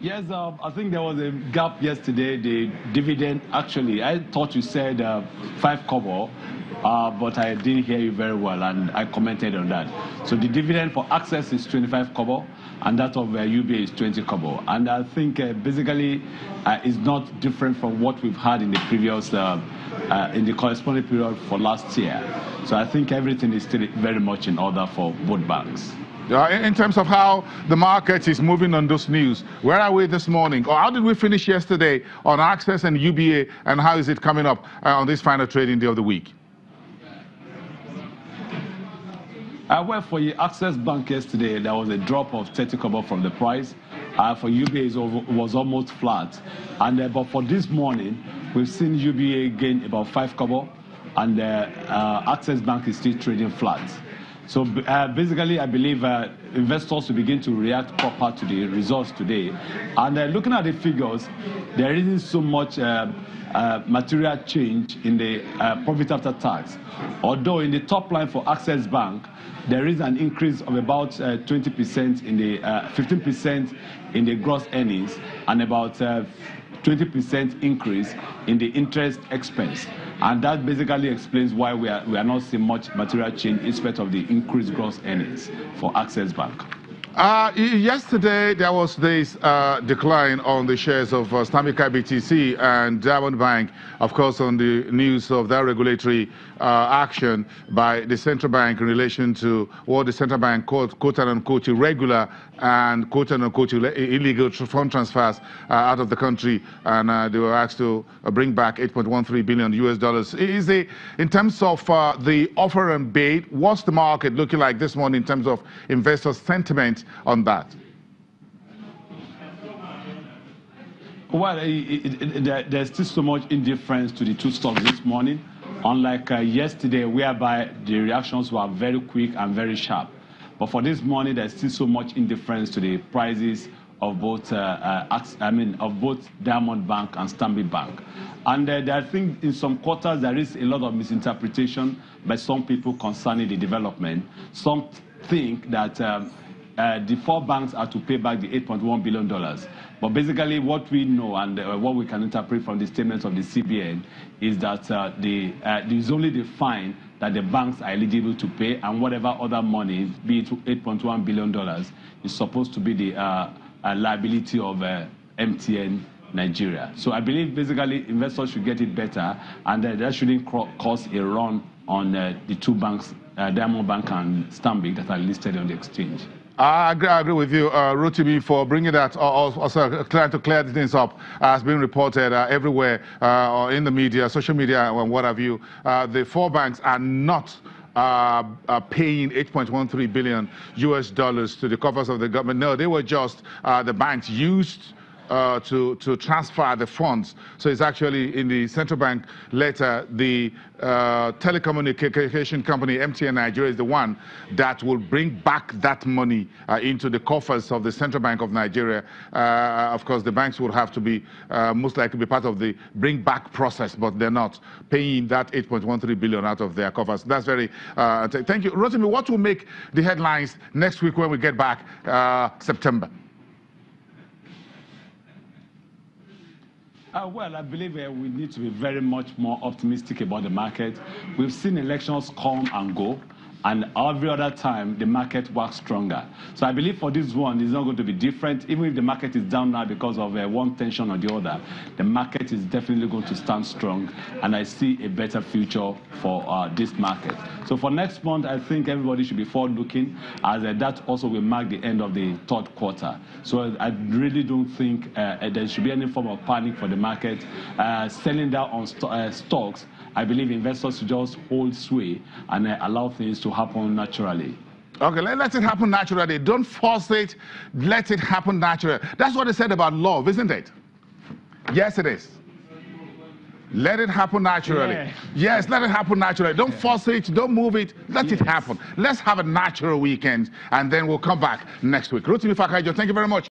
Yes, I think there was a gap yesterday. The dividend, actually, I thought you said 5 kobo, but I didn't hear you very well, and I commented on that. So the dividend for Access is 25 kobo, and that of UBA is 20 kobo. And I think basically it's not different from what we've had in the previous, in the corresponding period for last year. So I think everything is still very much in order for both banks. In terms of how the market is moving on those news, where are we this morning? Or how did we finish yesterday on Access and UBA, and how is it coming up on this final trading day of the week? Well, for the Access Bank yesterday, there was a drop of 30 kobo from the price. For UBA, it was almost flat. And but for this morning, we've seen UBA gain about 5 kobo, and Access Bank is still trading flat. So basically, I believe investors will begin to react proper to the results today. And looking at the figures, there isn't so much material change in the profit after tax. Although in the top line for Access Bank, there is an increase of about 20% in the 15% in the gross earnings, and about 20% increase in the interest expense. And that basically explains why we are not seeing much material change in spite of the increased gross earnings for Access Bank. Yesterday, there was this decline on the shares of Stanbic IBTC and Diamond Bank, of course, on the news of that regulatory action by the central bank in relation to what the central bank called quote-unquote irregular and quote-unquote illegal fund transfers out of the country, and they were asked to bring back $8.13 billion US. In terms of the offer and bid, what's the market looking like this morning in terms of investor sentiment on that? Well, there's still so much indifference to the two stocks this morning, unlike yesterday, whereby the reactions were very quick and very sharp. But for this morning, there's still so much indifference to the prices of both, of both Diamond Bank and Stanbic Bank. And I think in some quarters there is a lot of misinterpretation by some people concerning the development. Some think that the 4 banks are to pay back the $8.1 billion. But basically what we know and what we can interpret from the statements of the CBN is that there's only the fine that the banks are eligible to pay, and whatever other money, be it $8.1 billion, is supposed to be the liability of MTN Nigeria. So I believe basically investors should get it better, and that shouldn't cause a run on the 2 banks, Diamond Bank and Stanbic, that are listed on the exchange. I agree with you, Rotimi, for bringing that, also trying to clear things up. Has been reported everywhere in the media, social media, and what have you. The 4 banks are not paying $8.13 billion US to the coffers of the government. No, they were just the banks used to transfer the funds. So it's actually in the central bank letter, the telecommunication company MTN Nigeria is the one that will bring back that money into the coffers of the Central Bank of Nigeria. Of course, the banks will have to be most likely be part of the bring back process, but they're not paying that $8.13 billion out of their coffers. That's very thank you. Rotimi, what will make the headlines next week when we get back September? Well, I believe we need to be very much more optimistic about the market. We've seen elections come and go, and every other time the market works stronger. So I believe for this one, it's not going to be different. Even if the market is down now because of one tension or the other, the market is definitely going to stand strong, and I see a better future for this market. So for next month, I think everybody should be forward-looking, as that also will mark the end of the 3rd quarter. So I really don't think there should be any form of panic for the market. Selling down on stocks, I believe investors should just hold sway and allow things to happen naturally. Okay, let it happen naturally. Don't force it. Let it happen naturally. That's what they said about love, isn't it? Yes, it is. Let it happen naturally. Yeah. Yes, let it happen naturally. Don't force it. Don't move it. Let it happen. Let's have a natural weekend, and then we'll come back next week. Rotimi, Fakayejo, thank you very much.